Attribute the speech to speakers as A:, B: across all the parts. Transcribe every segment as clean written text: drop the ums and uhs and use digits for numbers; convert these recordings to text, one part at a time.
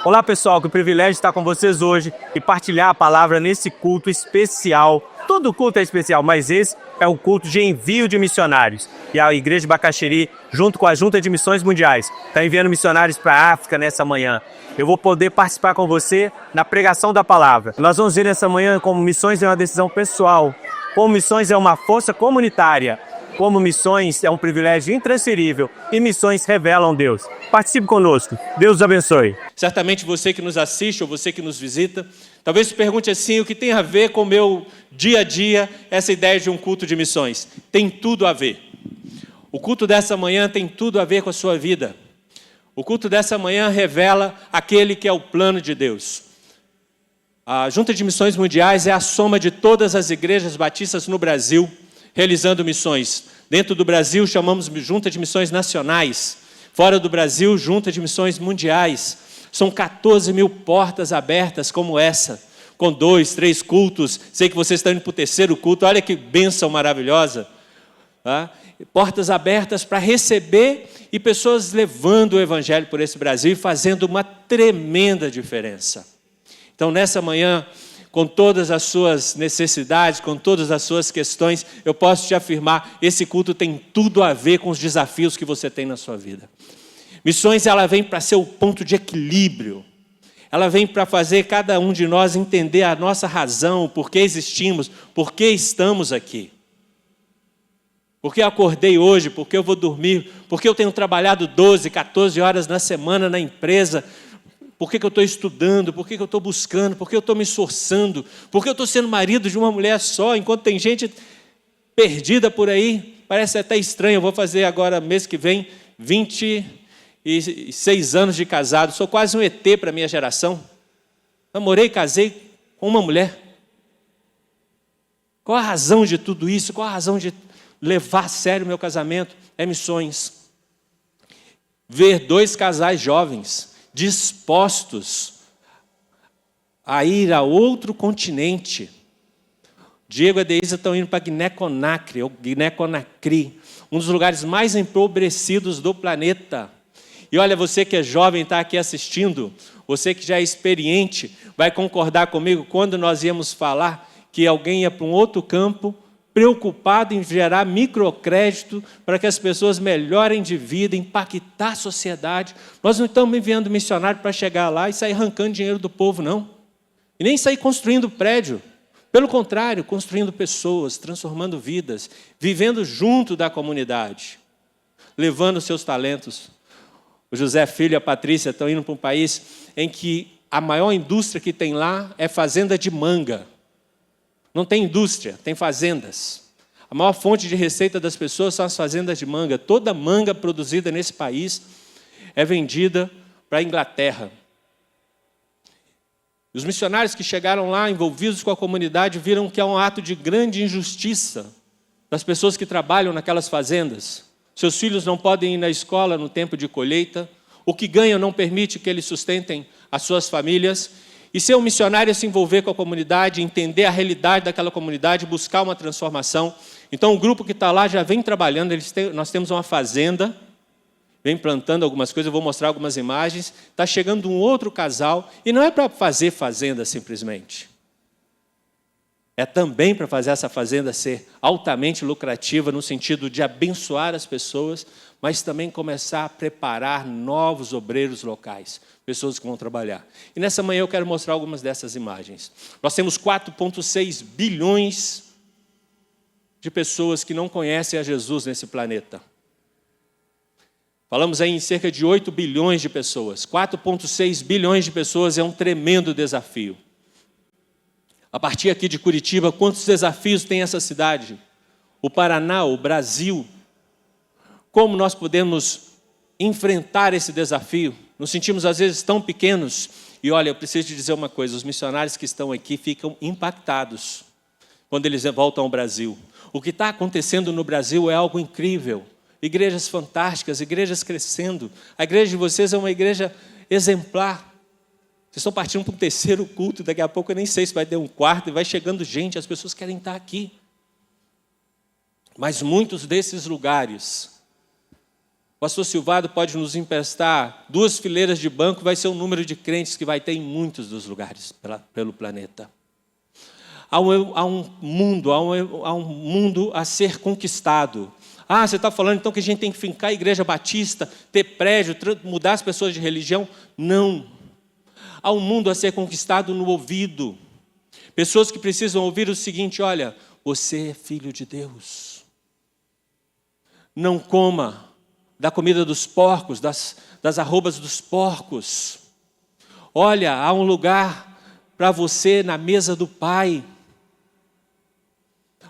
A: Olá pessoal, que privilégio estar com vocês hoje e partilhar a palavra nesse culto especial. Todo culto é especial, mas esse é o culto de envio de missionários. E a Igreja de Bacaxiri, junto com a Junta de Missões Mundiais, está enviando missionários para a África nessa manhã. Eu vou poder participar com você na pregação da palavra. Nós vamos ver nessa manhã como missões é uma decisão pessoal, como missões é uma força comunitária, como missões é um privilégio intransferível e missões revelam Deus. Participe conosco. Deus os abençoe.
B: Certamente você que nos assiste ou você que nos visita, talvez se pergunte assim, o que tem a ver com o meu dia a dia, essa ideia de um culto de missões? Tem tudo a ver. O culto dessa manhã tem tudo a ver com a sua vida. O culto dessa manhã revela aquele que é o plano de Deus. A Junta de Missões Mundiais é a soma de todas as igrejas batistas no Brasil, realizando missões. Dentro do Brasil, chamamos Junta de Missões Nacionais. Fora do Brasil, Junta de Missões Mundiais. São 14 mil portas abertas como essa, com 2, 3 cultos. Sei que vocês estão indo para o terceiro culto, olha que bênção maravilhosa. Tá? Portas abertas para receber e pessoas levando o Evangelho por esse Brasil e fazendo uma tremenda diferença. Então, nessa manhã, com todas as suas necessidades, com todas as suas questões, eu posso te afirmar, esse culto tem tudo a ver com os desafios que você tem na sua vida. Missões, ela vem para ser o ponto de equilíbrio. Ela vem para fazer cada um de nós entender a nossa razão, o porquê existimos, por que estamos aqui. Por que eu acordei hoje, por que eu vou dormir, por que eu tenho trabalhado 12, 14 horas na semana na empresa. Por que eu estou estudando? Por que eu estou buscando? Por que eu estou me esforçando? Por que eu estou sendo marido de uma mulher só, enquanto tem gente perdida por aí? Parece até estranho. Eu vou fazer agora, mês que vem, 26 anos de casado. Sou quase um ET para a minha geração. Namorei e casei com uma mulher. Qual a razão de tudo isso? Qual a razão de levar a sério o meu casamento? É missões. Ver 2 casais jovens dispostos a ir a outro continente. Diego e a Deísa estão indo para Guiné-Conakry, ou Guiné-Conakry, um dos lugares mais empobrecidos do planeta. E olha, você que é jovem, está aqui assistindo, você que já é experiente, vai concordar comigo quando nós íamos falar que alguém ia para um outro campo, preocupado em gerar microcrédito para que as pessoas melhorem de vida, impactar a sociedade. Nós não estamos enviando missionário para chegar lá e sair arrancando dinheiro do povo, não. E nem sair construindo prédio. Pelo contrário, construindo pessoas, transformando vidas, vivendo junto da comunidade, levando seus talentos. O José Filho e a Patrícia estão indo para um país em que a maior indústria que tem lá é fazenda de manga. Não tem indústria, tem fazendas. A maior fonte de receita das pessoas são as fazendas de manga. Toda manga produzida nesse país é vendida para a Inglaterra. Os missionários que chegaram lá, envolvidos com a comunidade, viram que é um ato de grande injustiça das pessoas que trabalham naquelas fazendas. Seus filhos não podem ir na escola no tempo de colheita. O que ganham não permite que eles sustentem as suas famílias. E ser um missionário é se envolver com a comunidade, entender a realidade daquela comunidade, buscar uma transformação. Então, o grupo que está lá já vem trabalhando, nós temos uma fazenda, vem plantando algumas coisas, eu vou mostrar algumas imagens. Está chegando um outro casal, e não é para fazer fazenda simplesmente. É também para fazer essa fazenda ser altamente lucrativa, no sentido de abençoar as pessoas, mas também começar a preparar novos obreiros locais, pessoas que vão trabalhar. E nessa manhã eu quero mostrar algumas dessas imagens. Nós temos 4,6 bilhões de pessoas que não conhecem a Jesus nesse planeta. Falamos aí em cerca de 8 bilhões de pessoas. 4,6 bilhões de pessoas é um tremendo desafio. A partir aqui de Curitiba, quantos desafios tem essa cidade? O Paraná, o Brasil. Como nós podemos enfrentar esse desafio? Nos sentimos às vezes tão pequenos. E olha, eu preciso te dizer uma coisa, os missionários que estão aqui ficam impactados quando eles voltam ao Brasil. O que está acontecendo no Brasil é algo incrível. Igrejas fantásticas, igrejas crescendo. A igreja de vocês é uma igreja exemplar. Vocês estão partindo para um terceiro culto, daqui a pouco eu nem sei se vai ter um quarto, e vai chegando gente, as pessoas querem estar aqui. Mas muitos desses lugares O pastor Silvado pode nos emprestar 2 fileiras de banco, vai ser o número de crentes que vai ter em muitos dos lugares pelo planeta. Há um mundo a ser conquistado. Você está falando então que a gente tem que fincar a igreja batista, ter prédio, mudar as pessoas de religião? Não. Há um mundo a ser conquistado no ouvido. Pessoas que precisam ouvir o seguinte: olha, você é filho de Deus. Não coma da comida dos porcos, das arrobas dos porcos. Olha, há um lugar para você na mesa do Pai.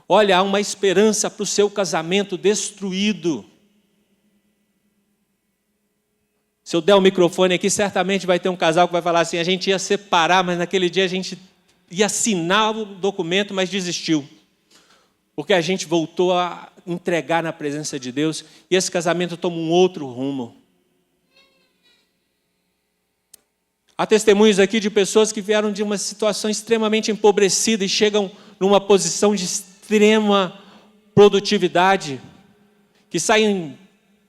B: Olha, há uma esperança para o seu casamento destruído. Se eu der o microfone aqui, certamente vai ter um casal que vai falar assim: a gente ia separar, mas naquele dia a gente ia assinar o documento, mas desistiu. Porque a gente voltou a entregar na presença de Deus e esse casamento toma um outro rumo. Há testemunhos aqui de pessoas que vieram de uma situação extremamente empobrecida e chegam numa posição de extrema produtividade, que saem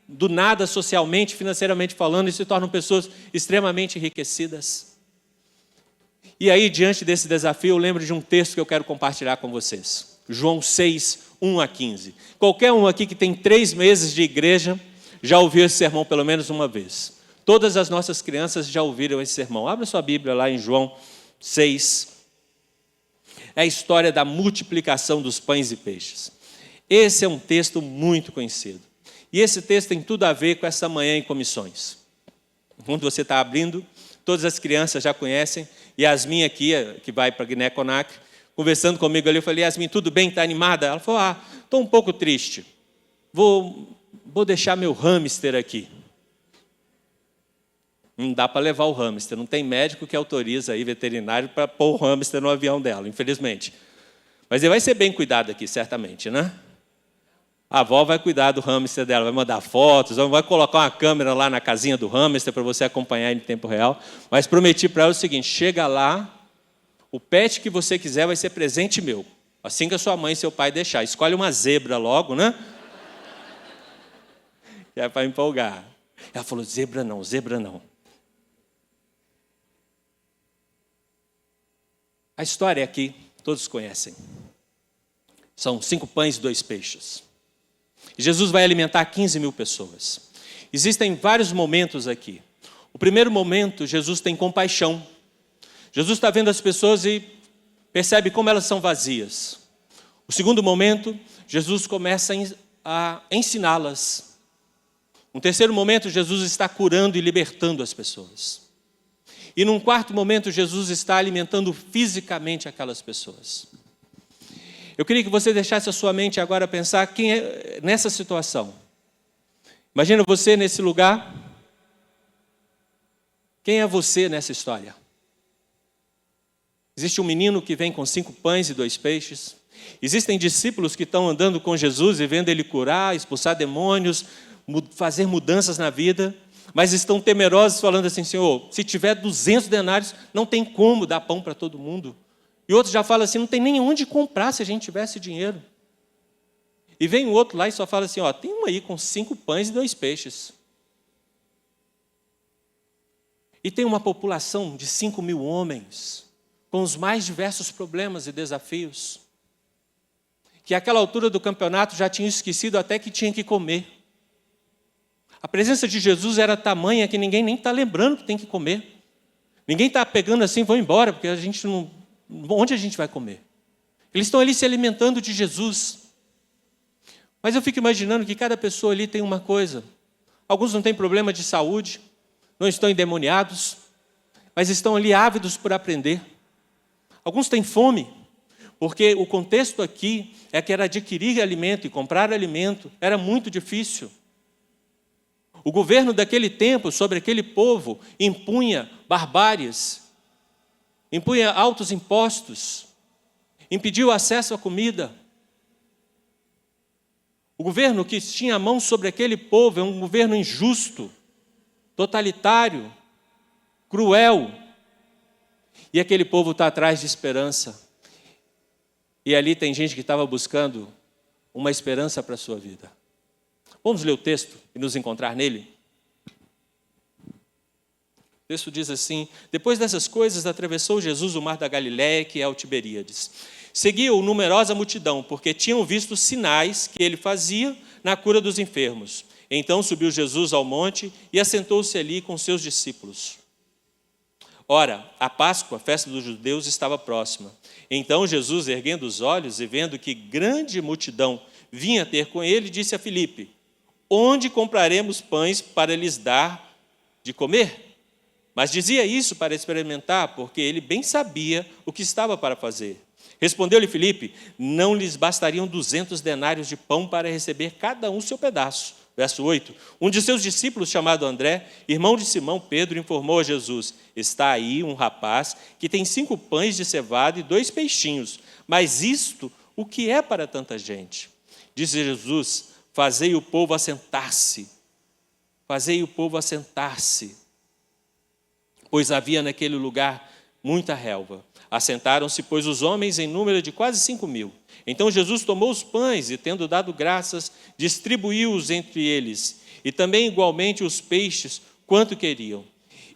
B: do nada socialmente, financeiramente falando, e se tornam pessoas extremamente enriquecidas. E aí, diante desse desafio, eu lembro de um texto que eu quero compartilhar com vocês. João 6, 1 a 15. Qualquer um aqui que tem 3 meses de igreja já ouviu esse sermão pelo menos uma vez. Todas as nossas crianças já ouviram esse sermão. Abra sua Bíblia lá em João 6. É a história da multiplicação dos pães e peixes. Esse é um texto muito conhecido. E esse texto tem tudo a ver com essa manhã em comissões. Quando você está abrindo, todas as crianças já conhecem. Yasmin aqui, que vai para Guiné-Conakry, conversando comigo ali, eu falei: Yasmin, tudo bem? Está animada? Ela falou: estou um pouco triste. Vou deixar meu hamster aqui. Não dá para levar o hamster, não tem médico que autoriza aí, veterinário, para pôr o hamster no avião dela, infelizmente. Mas ele vai ser bem cuidado aqui, certamente, né? A avó vai cuidar do hamster dela, vai mandar fotos, vai colocar uma câmera lá na casinha do hamster para você acompanhar em tempo real. Mas prometi para ela o seguinte: chega lá, o pet que você quiser vai ser presente meu. Assim que a sua mãe e seu pai deixar. Escolhe uma zebra logo, né? Que é para empolgar. Ela falou: zebra não, zebra não. A história aqui, todos conhecem. São 5 pães e 2 peixes. E Jesus vai alimentar 15 mil pessoas. Existem vários momentos aqui. O primeiro momento, Jesus tem compaixão. Jesus está vendo as pessoas e percebe como elas são vazias. O segundo momento, Jesus começa a ensiná-las. No terceiro momento, Jesus está curando e libertando as pessoas. E num quarto momento, Jesus está alimentando fisicamente aquelas pessoas. Eu queria que você deixasse a sua mente agora pensar quem é nessa situação. Imagina você nesse lugar. Quem é você nessa história? Existe um menino que vem com 5 pães e 2 peixes. Existem discípulos que estão andando com Jesus e vendo ele curar, expulsar demônios, fazer mudanças na vida, mas estão temerosos, falando assim: Senhor, se tiver 200 denários, não tem como dar pão para todo mundo. E outros já falam assim: não tem nem onde comprar se a gente tivesse dinheiro. E vem o outro lá e só fala assim: tem um aí com 5 pães e 2 peixes. E tem uma população de 5 mil homens, com os mais diversos problemas e desafios, que àquela altura do campeonato já tinham esquecido até que tinha que comer. A presença de Jesus era tamanha que ninguém nem está lembrando que tem que comer. Ninguém está pegando assim: vou embora, porque a gente não... Onde a gente vai comer? Eles estão ali se alimentando de Jesus. Mas eu fico imaginando que cada pessoa ali tem uma coisa. Alguns não têm problema de saúde, não estão endemoniados, mas estão ali ávidos por aprender. Alguns têm fome, porque o contexto aqui é que era adquirir alimento e comprar alimento era muito difícil. O governo daquele tempo sobre aquele povo impunha barbáries, impunha altos impostos, impediu o acesso à comida. O governo que tinha a mão sobre aquele povo é um governo injusto, totalitário, cruel. E aquele povo está atrás de esperança. E ali tem gente que estava buscando uma esperança para a sua vida. Vamos ler o texto e nos encontrar nele? O texto diz assim: depois dessas coisas, atravessou Jesus o mar da Galiléia, que é o Tiberíades. Seguiu numerosa multidão, porque tinham visto sinais que ele fazia na cura dos enfermos. Então subiu Jesus ao monte e assentou-se ali com seus discípulos. Ora, a Páscoa, a festa dos judeus, estava próxima. Então Jesus, erguendo os olhos e vendo que grande multidão vinha ter com ele, disse a Filipe: onde compraremos pães para lhes dar de comer? Mas dizia isso para experimentar, porque ele bem sabia o que estava para fazer. Respondeu-lhe Filipe: não lhes bastariam 200 denários de pão para receber cada um seu pedaço. Verso 8. Um de seus discípulos, chamado André, irmão de Simão Pedro, informou a Jesus: está aí um rapaz que tem 5 pães de cevada e 2 peixinhos. Mas isto, o que é para tanta gente? Disse Jesus: fazei o povo assentar-se. Fazei o povo assentar-se. Pois havia naquele lugar muita relva. Assentaram-se, pois, os homens em número de quase 5.000. Então Jesus tomou os pães e, tendo dado graças, distribuiu-os entre eles, e também igualmente os peixes, quanto queriam.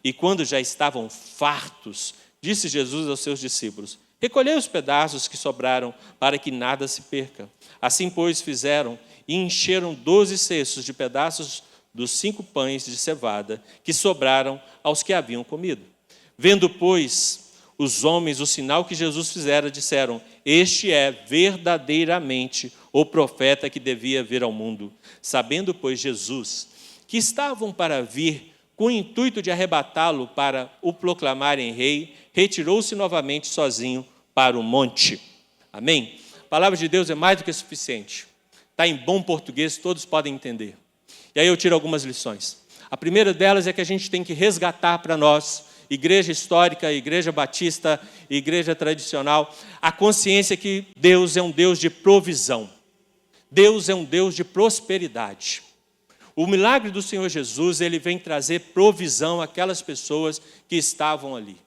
B: E quando já estavam fartos, disse Jesus aos seus discípulos: recolhei os pedaços que sobraram, para que nada se perca. Assim, pois, fizeram e encheram 12 cestos de pedaços dos 5 pães de cevada que sobraram aos que haviam comido. Vendo, pois, os homens o sinal que Jesus fizera, disseram: este é verdadeiramente o profeta que devia vir ao mundo. Sabendo, pois, Jesus que estavam para vir, com o intuito de arrebatá-lo para o proclamarem rei, retirou-se novamente sozinho para o monte. Amém? A palavra de Deus é mais do que suficiente. Está em bom português, todos podem entender. E aí eu tiro algumas lições. A primeira delas é que a gente tem que resgatar para nós, igreja histórica, igreja batista, igreja tradicional, a consciência que Deus é um Deus de provisão. Deus é um Deus de prosperidade. O milagre do Senhor Jesus, ele vem trazer provisão àquelas pessoas que estavam ali.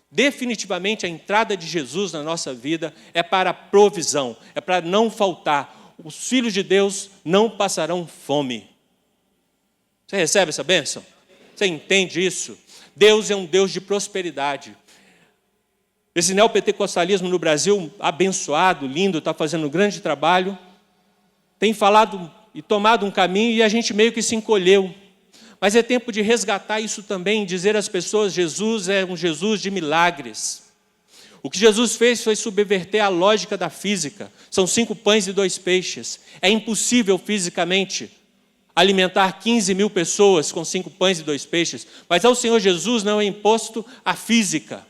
B: Definitivamente a entrada de Jesus na nossa vida é para provisão, é para não faltar. Os filhos de Deus não passarão fome. Você recebe essa bênção? Você entende isso? Deus é um Deus de prosperidade. Esse neopentecostalismo no Brasil, abençoado, lindo, está fazendo um grande trabalho, tem falado e tomado um caminho e a gente meio que se encolheu. Mas é tempo de resgatar isso também, dizer às pessoas: Jesus é um Jesus de milagres. O que Jesus fez foi subverter a lógica da física. São 5 pães e 2 peixes. É impossível fisicamente alimentar 15.000 pessoas com 5 pães e 2 peixes, mas ao Senhor Jesus não é imposto a física.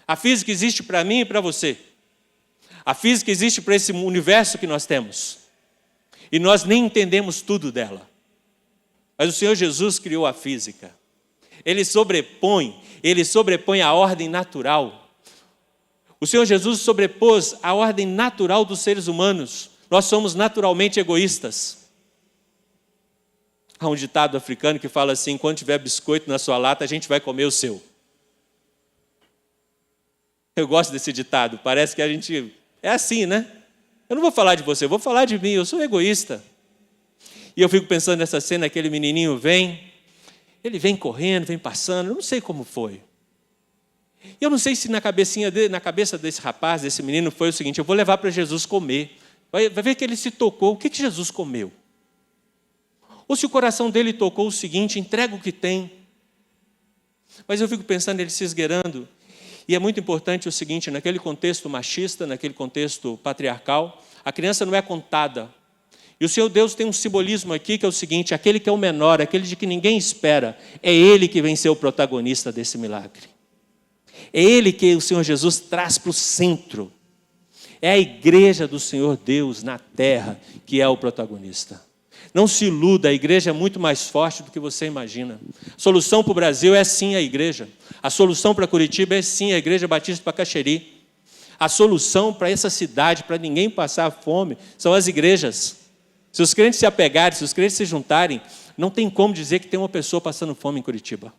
B: A física existe para mim e para você. A física existe para esse universo que nós temos. E nós nem entendemos tudo dela. Mas o Senhor Jesus criou a física. Ele sobrepõe a ordem natural. O Senhor Jesus sobrepôs a ordem natural dos seres humanos. Nós somos naturalmente egoístas. Há um ditado africano que fala assim: quando tiver biscoito na sua lata, a gente vai comer o seu. Eu gosto desse ditado, parece que a gente é assim, né? Eu não vou falar de você, eu vou falar de mim, eu sou egoísta. E eu fico pensando nessa cena, aquele menininho ele vem correndo, vem passando, eu não sei como foi. Eu não sei se na cabeça desse rapaz, desse menino, foi o seguinte: eu vou levar para Jesus comer. Vai ver que ele se tocou, o que Jesus comeu? Ou se o coração dele tocou o seguinte: entrega o que tem. Mas eu fico pensando ele se esgueirando. E é muito importante o seguinte: naquele contexto machista, naquele contexto patriarcal, a criança não é contada. E o Senhor Deus tem um simbolismo aqui que é o seguinte: aquele que é o menor, aquele de que ninguém espera, é ele que vem ser o protagonista desse milagre. É ele que o Senhor Jesus traz para o centro. É a igreja do Senhor Deus na terra que é o protagonista. Não se iluda, a igreja é muito mais forte do que você imagina. A solução para o Brasil é sim a igreja. A solução para Curitiba é sim a Igreja Batista de Bacaxeri. A solução para essa cidade, para ninguém passar fome, são as igrejas. Se os crentes se apegarem, se os crentes se juntarem, não tem como dizer que tem uma pessoa passando fome em Curitiba.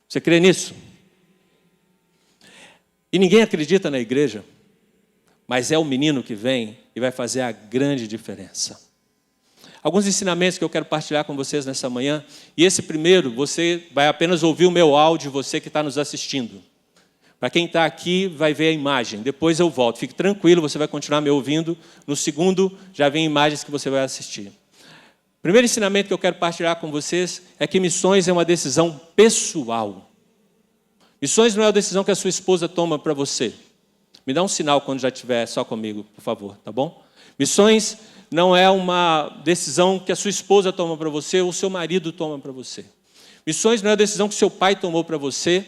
B: Você crê nisso? E ninguém acredita na igreja, mas é o menino que vem e vai fazer a grande diferença. alguns ensinamentos que eu quero partilhar com vocês nessa manhã. E esse primeiro, você vai apenas ouvir o meu áudio, você que está nos assistindo. Para quem está aqui, vai ver a imagem. Depois eu volto. Fique tranquilo, você vai continuar me ouvindo. No segundo, já vem imagens que você vai assistir. O primeiro ensinamento que eu quero partilhar com vocês é que missões é uma decisão pessoal. Missões não é uma decisão que a sua esposa toma para você. Me dá um sinal quando já estiver só comigo, por favor, tá bom? Missões não é uma decisão que a sua esposa toma para você ou o seu marido toma para você. Missões não é uma decisão que seu pai tomou para você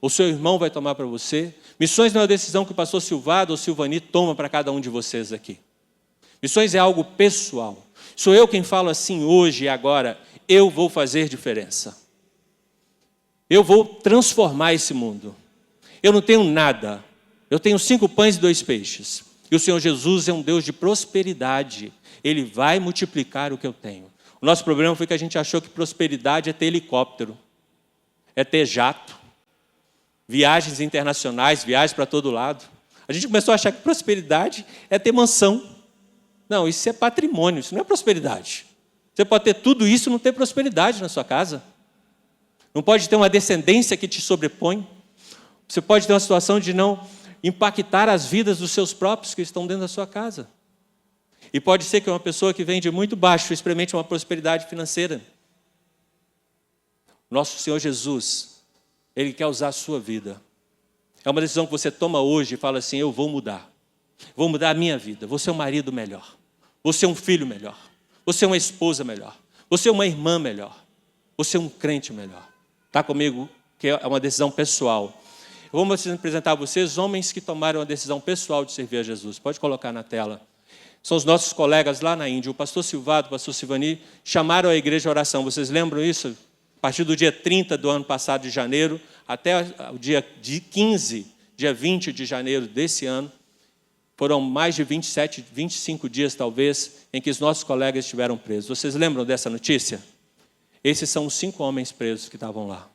B: ou seu irmão vai tomar para você. Missões não é uma decisão que o pastor Silvado ou Silvani toma para cada um de vocês aqui. Missões é algo pessoal. Sou eu quem falo assim hoje e agora, eu vou fazer diferença. Eu vou transformar esse mundo. Eu não tenho nada. Eu tenho 5 pães e 2 peixes. E o Senhor Jesus é um Deus de prosperidade. Ele vai multiplicar o que eu tenho. O nosso problema foi que a gente achou que prosperidade é ter helicóptero, é ter jato, viagens internacionais, viagens para todo lado. A gente começou a achar que prosperidade é ter mansão. Não, isso é patrimônio, isso não é prosperidade. Você pode ter tudo isso e não ter prosperidade na sua casa. Não pode ter uma descendência que te sobrepõe. Você pode ter uma situação de não impactar as vidas dos seus próprios que estão dentro da sua casa. E pode ser que uma pessoa que vem de muito baixo experimente uma prosperidade financeira. Nosso Senhor Jesus, Ele quer usar a sua vida. É uma decisão que você toma hoje e fala assim, eu vou mudar. Vou mudar a minha vida. Vou ser um marido melhor. Vou ser um filho melhor. Vou ser uma esposa melhor. Vou ser uma irmã melhor. Vou ser um crente melhor. Está comigo? Que é uma decisão pessoal. Eu vou apresentar a vocês homens que tomaram a decisão pessoal de servir a Jesus. Pode colocar na tela. São os nossos colegas lá na Índia. O pastor Silvado, o pastor Silvani, chamaram a igreja à oração. Vocês lembram isso? A partir do dia 30 do ano passado, de janeiro, até o dia 15, dia 20 de janeiro desse ano, foram mais de 27, 25 dias, talvez, em que os nossos colegas estiveram presos. Vocês lembram dessa notícia? Esses são os 5 homens presos que estavam lá.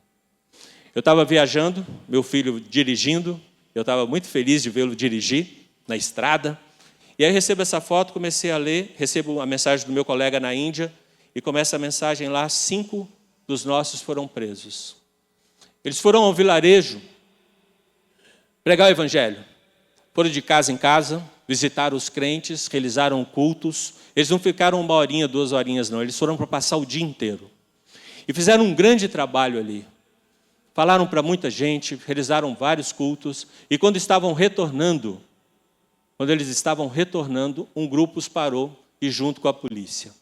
B: Eu estava viajando, meu filho dirigindo, eu estava muito feliz de vê-lo dirigir na estrada. E aí eu recebo essa foto, comecei a ler, recebo a mensagem do meu colega na Índia, e começa a mensagem lá, 5 dos nossos foram presos. Eles foram ao vilarejo pregar o evangelho. Foram de casa em casa, visitaram os crentes, realizaram cultos. Eles não ficaram 1 horinha, 2 horinhas, não. Eles foram para passar o dia inteiro. E fizeram um grande trabalho ali. Falaram para muita gente, realizaram vários cultos. E quando eles estavam retornando, um grupo os parou e junto com a polícia.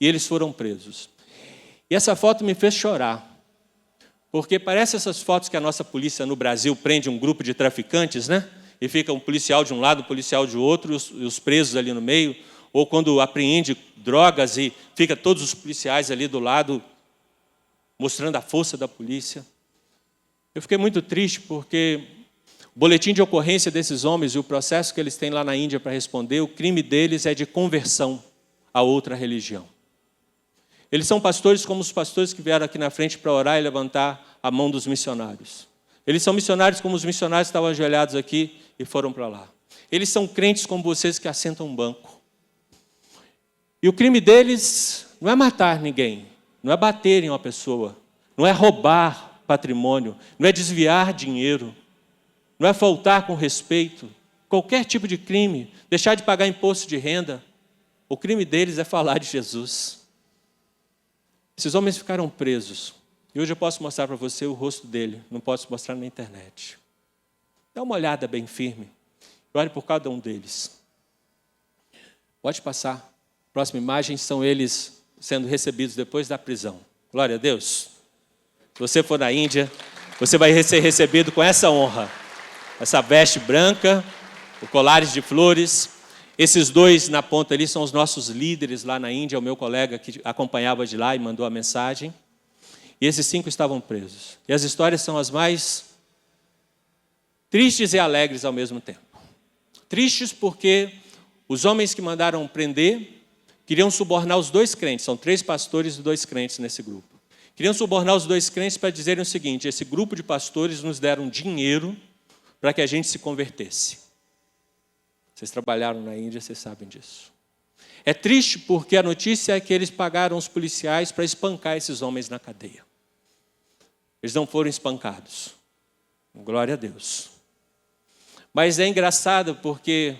B: E eles foram presos. E essa foto me fez chorar. Porque parece essas fotos que a nossa polícia no Brasil prende um grupo de traficantes, né? E fica um policial de um lado, um policial de outro, e os presos ali no meio. Ou quando apreende drogas e fica todos os policiais ali do lado, mostrando a força da polícia. Eu fiquei muito triste porque o boletim de ocorrência desses homens e o processo que eles têm lá na Índia para responder, o crime deles é de conversão a outra religião. Eles são pastores como os pastores que vieram aqui na frente para orar e levantar a mão dos missionários. Eles são missionários como os missionários que estavam ajoelhados aqui e foram para lá. Eles são crentes como vocês que assentam um banco. E o crime deles não é matar ninguém, não é bater em uma pessoa, não é roubar patrimônio, não é desviar dinheiro, não é faltar com respeito, qualquer tipo de crime, deixar de pagar imposto de renda. O crime deles é falar de Jesus. Esses homens ficaram presos. E hoje eu posso mostrar para você o rosto dele, não posso mostrar na internet. Dá uma olhada bem firme. Olhe por cada um deles. Pode passar. Próxima imagem são eles sendo recebidos depois da prisão. Glória a Deus. Se você for na Índia, você vai ser recebido com essa honra. Essa veste branca, o colares de flores. Esses 2 na ponta ali são os nossos líderes lá na Índia, o meu colega que acompanhava de lá e mandou a mensagem. E esses 5 estavam presos. E as histórias são as mais tristes e alegres ao mesmo tempo. Tristes porque os homens que mandaram prender queriam subornar os 2 crentes. São 3 pastores e 2 crentes nesse grupo. Queriam subornar os 2 crentes para dizerem o seguinte: esse grupo de pastores nos deram dinheiro para que a gente se convertesse. Vocês trabalharam na Índia, vocês sabem disso. É triste porque a notícia é que eles pagaram os policiais para espancar esses homens na cadeia. Eles não foram espancados. Glória a Deus. Mas é engraçado porque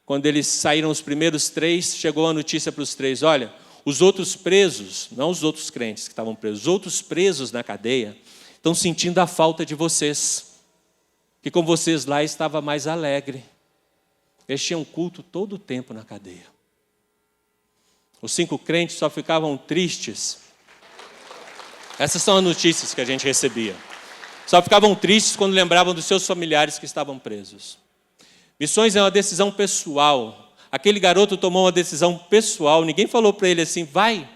B: quando eles saíram os primeiros 3, chegou a notícia para os 3, olha, os outros presos, não os outros crentes que estavam presos, os outros presos na cadeia estão sentindo a falta de vocês. Que com vocês lá estava mais alegre. Eles tinham culto todo o tempo na cadeia. Os 5 crentes só ficavam tristes. Essas são as notícias que a gente recebia. Só ficavam tristes quando lembravam dos seus familiares que estavam presos. Missões é uma decisão pessoal. Aquele garoto tomou uma decisão pessoal. Ninguém falou para ele assim, vai.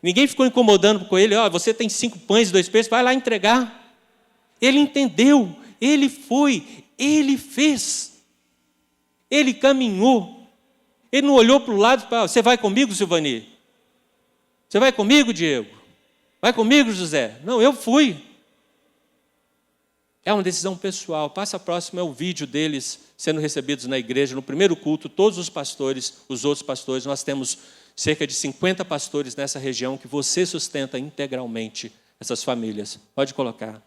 B: Ninguém ficou incomodando com ele. Ó, você tem 5 pães e 2 peixes, vai lá entregar. Ele entendeu. Ele foi. Ele fez. Ele caminhou. Ele não olhou para o lado e falou, você vai comigo, Silvani? Você vai comigo, Diego? Vai comigo, José? Não, eu fui. É uma decisão pessoal. Passa próximo, é o vídeo deles sendo recebidos na igreja. No primeiro culto, todos os pastores, os outros pastores, nós temos cerca de 50 pastores nessa região que você sustenta integralmente essas famílias. Pode colocar.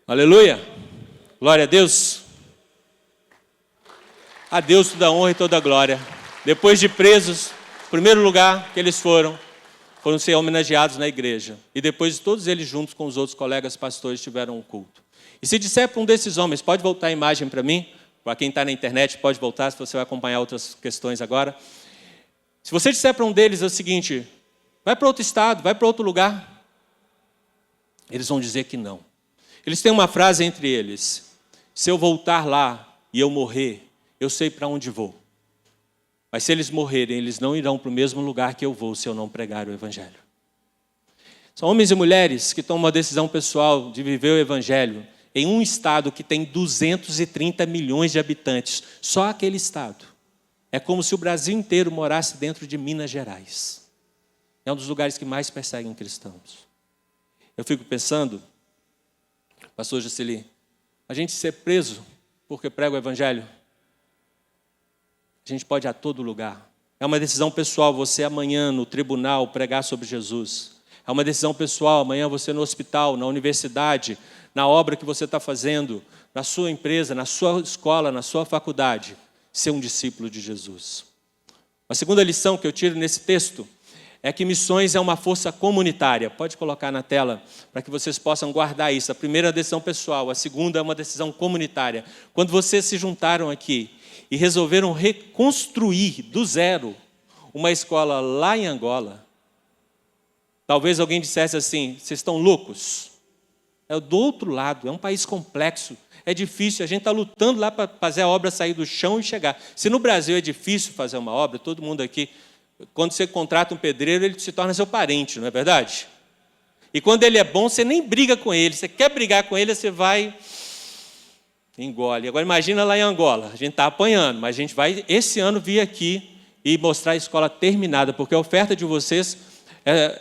B: Aleluia! Glória a Deus! A Deus toda a honra e toda a glória. Depois de presos, o primeiro lugar que eles foram ser homenageados na igreja. E depois todos eles juntos com os outros colegas pastores tiveram um culto. E se disser para um desses homens, pode voltar a imagem para mim? Para quem está na internet, pode voltar, se você vai acompanhar outras questões agora. Se você disser para um deles o seguinte, vai para outro estado, vai para outro lugar. Eles vão dizer que não. Eles têm uma frase entre eles, se eu voltar lá e eu morrer, eu sei para onde vou. Mas se eles morrerem, eles não irão para o mesmo lugar que eu vou se eu não pregar o Evangelho. São homens e mulheres que tomam uma decisão pessoal de viver o Evangelho em um estado que tem 230 milhões de habitantes. Só aquele estado. É como se o Brasil inteiro morasse dentro de Minas Gerais. É um dos lugares que mais perseguem cristãos. Eu fico pensando, pastor Juscelino, a gente ser preso porque prega o Evangelho, a gente pode ir a todo lugar. É uma decisão pessoal, você amanhã no tribunal pregar sobre Jesus. É uma decisão pessoal, amanhã você no hospital, na universidade, na obra que você está fazendo, na sua empresa, na sua escola, na sua faculdade, ser um discípulo de Jesus. A segunda lição que eu tiro nesse texto é que missões é uma força comunitária. Pode colocar na tela para que vocês possam guardar isso. A primeira é a decisão pessoal, a segunda é uma decisão comunitária. Quando vocês se juntaram aqui e resolveram reconstruir do zero uma escola lá em Angola, talvez alguém dissesse assim, vocês estão loucos? É do outro lado, é um país complexo, é difícil, a gente está lutando lá para fazer a obra sair do chão e chegar. Se no Brasil é difícil fazer uma obra, todo mundo aqui, quando você contrata um pedreiro, ele se torna seu parente, não é verdade? E quando ele é bom, você nem briga com ele, você quer brigar com ele, você vai, engole. Agora imagina lá em Angola, a gente está apanhando, mas a gente vai esse ano vir aqui e mostrar a escola terminada, porque a oferta de vocês é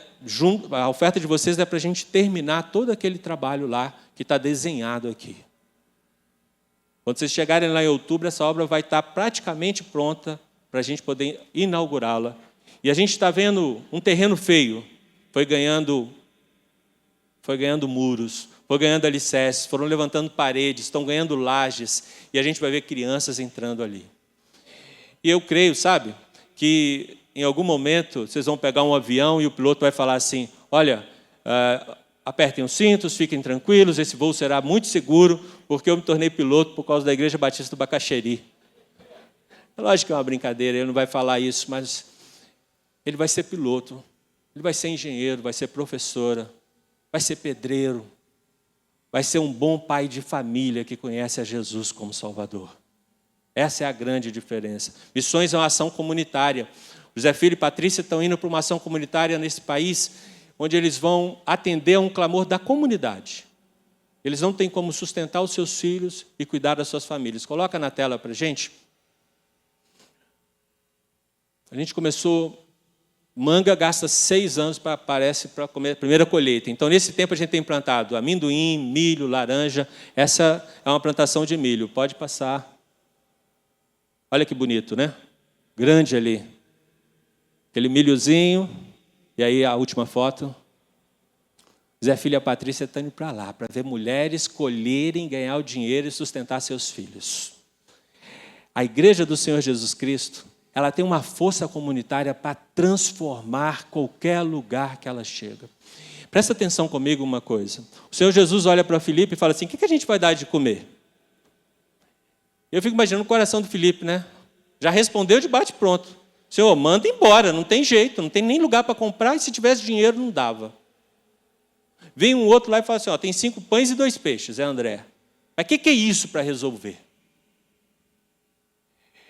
B: para a gente terminar todo aquele trabalho lá que está desenhado aqui. Quando vocês chegarem lá em outubro, essa obra vai estar praticamente pronta para a gente poder inaugurá-la. E a gente está vendo um terreno feio, foi ganhando muros, foi ganhando alicerces, foram levantando paredes, estão ganhando lajes, e a gente vai ver crianças entrando ali. E eu creio, sabe, que em algum momento vocês vão pegar um avião e o piloto vai falar assim, olha, apertem os cintos, fiquem tranquilos, esse voo será muito seguro, porque eu me tornei piloto por causa da Igreja Batista do Bacaxeri. É lógico que é uma brincadeira, ele não vai falar isso, mas ele vai ser piloto. Ele vai ser engenheiro, vai ser professora, vai ser pedreiro, vai ser um bom pai de família que conhece a Jesus como Salvador. Essa é a grande diferença. Missões é uma ação comunitária. José Filho e Patrícia estão indo para uma ação comunitária nesse país, onde eles vão atender a um clamor da comunidade. Eles não têm como sustentar os seus filhos e cuidar das suas famílias. Coloca na tela para a gente. A gente começou... Manga gasta 6 anos para comer a primeira colheita. Então, nesse tempo, a gente tem plantado amendoim, milho, laranja. Essa é uma plantação de milho. Pode passar. Olha que bonito, né? Grande ali. Aquele milhozinho. E aí, a última foto. Zé Filho e a Patrícia estão indo para lá, para ver mulheres colherem, ganhar o dinheiro e sustentar seus filhos. A Igreja do Senhor Jesus Cristo, ela tem uma força comunitária para transformar qualquer lugar que ela chega. Presta atenção comigo uma coisa. O Senhor Jesus olha para Filipe e fala assim, o que a gente vai dar de comer? Eu fico imaginando o coração do Filipe, né? Já respondeu de bate pronto. Senhor, manda embora, não tem jeito, não tem nem lugar para comprar, e se tivesse dinheiro não dava. Vem um outro lá e fala assim, tem 5 pães e 2 peixes, André. Mas o que é isso para resolver?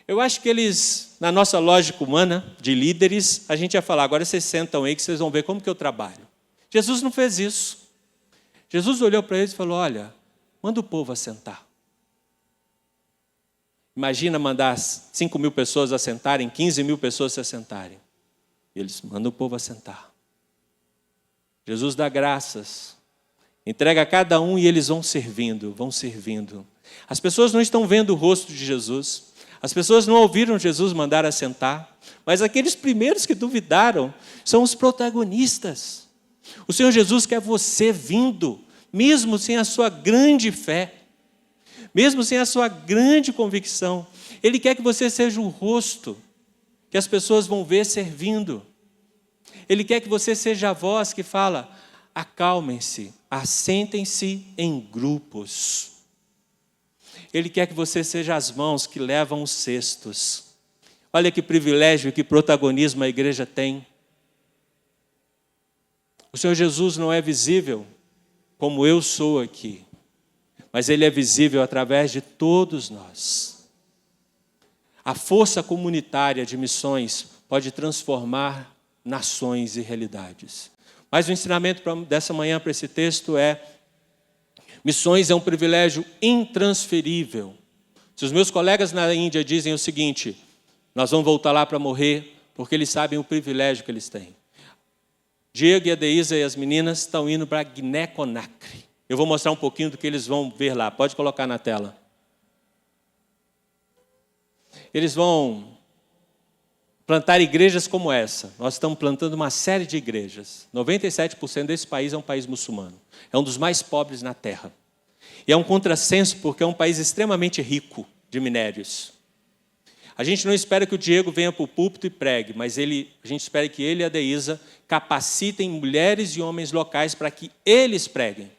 B: Eu acho que eles, na nossa lógica humana, de líderes, a gente ia falar, agora vocês sentam aí que vocês vão ver como que eu trabalho. Jesus não fez isso. Jesus olhou para eles e falou, olha, manda o povo assentar. Imagina mandar 5.000 pessoas assentarem, 15.000 pessoas se assentarem. Eles mandam o povo assentar. Jesus dá graças, entrega a cada um e eles vão servindo, vão servindo. As pessoas não estão vendo o rosto de Jesus. As pessoas não ouviram Jesus mandar assentar, mas aqueles primeiros que duvidaram são os protagonistas. O Senhor Jesus quer você vindo, mesmo sem a sua grande fé, mesmo sem a sua grande convicção. Ele quer que você seja o rosto que as pessoas vão ver servindo. Ele quer que você seja a voz que fala, acalmem-se, assentem-se em grupos. Ele quer que você seja as mãos que levam os cestos. Olha que privilégio e que protagonismo a igreja tem. O Senhor Jesus não é visível como eu sou aqui, mas Ele é visível através de todos nós. A força comunitária de missões pode transformar nações e realidades. Mas o ensinamento dessa manhã para esse texto é: missões é um privilégio intransferível. Se os meus colegas na Índia dizem o seguinte, nós vamos voltar lá para morrer, porque eles sabem o privilégio que eles têm. Diego e a Deísa e as meninas estão indo para Guiné-Conakry. Eu vou mostrar um pouquinho do que eles vão ver lá. Pode colocar na tela. Eles vão plantar igrejas como essa. Nós estamos plantando uma série de igrejas. 97% desse país é um país muçulmano. É um dos mais pobres na terra. E é um contrassenso porque é um país extremamente rico de minérios. A gente não espera que o Diego venha para o púlpito e pregue, mas a gente espera que ele e a Deísa capacitem mulheres e homens locais para que eles preguem.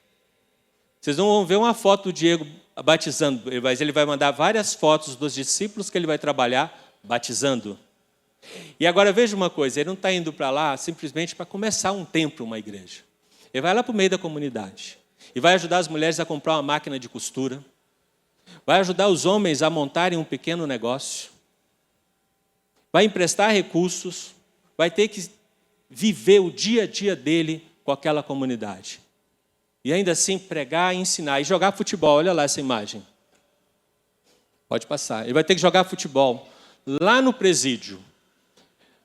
B: Vocês não vão ver uma foto do Diego batizando, mas ele vai mandar várias fotos dos discípulos que ele vai trabalhar batizando. E agora veja uma coisa, ele não está indo para lá simplesmente para começar um templo, uma igreja. Ele vai lá para o meio da comunidade e vai ajudar as mulheres a comprar uma máquina de costura, vai ajudar os homens a montarem um pequeno negócio, vai emprestar recursos, vai ter que viver o dia a dia dele com aquela comunidade. E ainda assim pregar, ensinar e jogar futebol. Olha lá essa imagem. Pode passar. Ele vai ter que jogar futebol lá no presídio.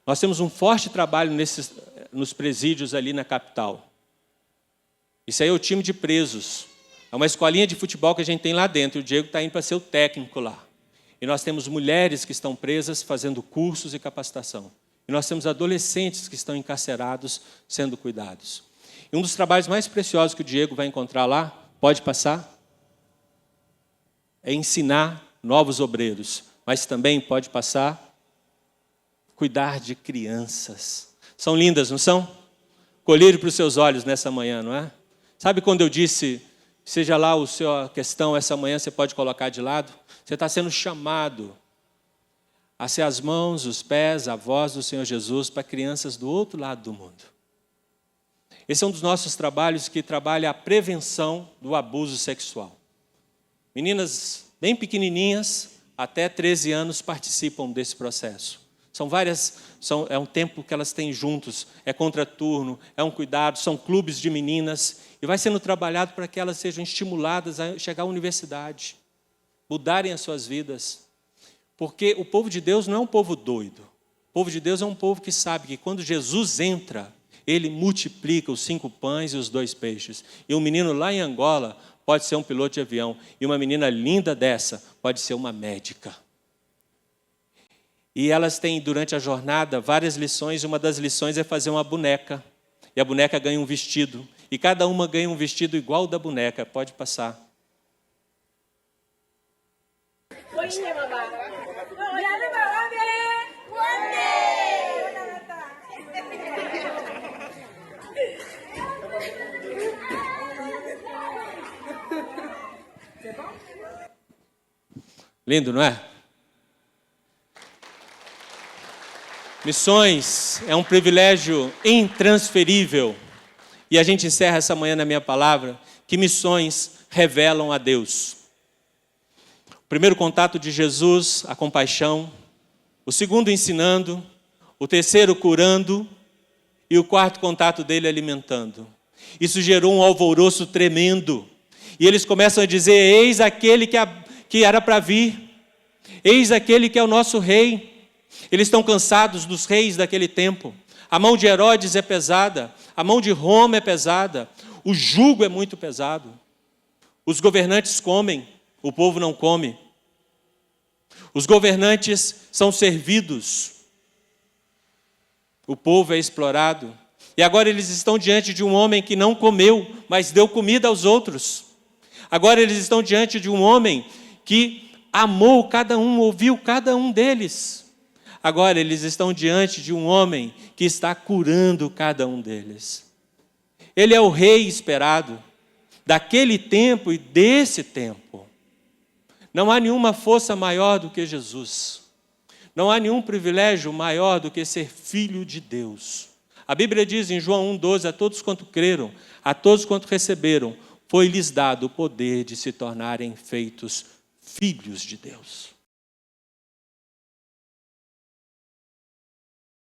B: Nós temos um forte trabalho nos presídios ali na capital. Isso aí é o time de presos. É uma escolinha de futebol que a gente tem lá dentro. O Diego está indo para ser o técnico lá. E nós temos mulheres que estão presas fazendo cursos e capacitação. E nós temos adolescentes que estão encarcerados sendo cuidados. E um dos trabalhos mais preciosos que o Diego vai encontrar lá, pode passar, é ensinar novos obreiros. Mas também pode passar, cuidar de crianças. São lindas, não são? Colírio para os seus olhos nessa manhã, não é? Sabe quando eu disse, seja lá a sua questão, essa manhã você pode colocar de lado? Você está sendo chamado a ser as mãos, os pés, a voz do Senhor Jesus para crianças do outro lado do mundo. Esse é um dos nossos trabalhos que trabalha a prevenção do abuso sexual. Meninas bem pequenininhas, até 13 anos, participam desse processo. É um tempo que elas têm juntos, é contraturno, é um cuidado, são clubes de meninas, e vai sendo trabalhado para que elas sejam estimuladas a chegar à universidade, mudarem as suas vidas. Porque o povo de Deus não é um povo doido. O povo de Deus é um povo que sabe que quando Jesus entra, ele multiplica os 5 pães e os 2 peixes. E um menino lá em Angola pode ser um piloto de avião, e uma menina linda dessa pode ser uma médica. E elas têm, durante a jornada, várias lições, e uma das lições é fazer uma boneca. E a boneca ganha um vestido. E cada uma ganha um vestido igual ao da boneca. Pode passar. Lindo, não é? Missões é um privilégio intransferível. E a gente encerra essa manhã na minha palavra, que missões revelam a Deus. O primeiro contato de Jesus, a compaixão. O segundo, ensinando. O terceiro, curando. E o quarto contato dele, alimentando. Isso gerou um alvoroço tremendo. E eles começam a dizer, eis aquele que era para vir. Eis aquele que é o nosso rei. Eles estão cansados dos reis daquele tempo. A mão de Herodes é pesada, a mão de Roma é pesada, o jugo é muito pesado. Os governantes comem, o povo não come. Os governantes são servidos, o povo é explorado. E agora eles estão diante de um homem que não comeu, mas deu comida aos outros. Agora eles estão diante de um homem que amou cada um, ouviu cada um deles. Agora eles estão diante de um homem que está curando cada um deles. Ele é o rei esperado daquele tempo e desse tempo. Não há nenhuma força maior do que Jesus. Não há nenhum privilégio maior do que ser filho de Deus. A Bíblia diz em João 1,12, a todos quanto creram, a todos quanto receberam, foi-lhes dado o poder de se tornarem feitos filhos de Deus.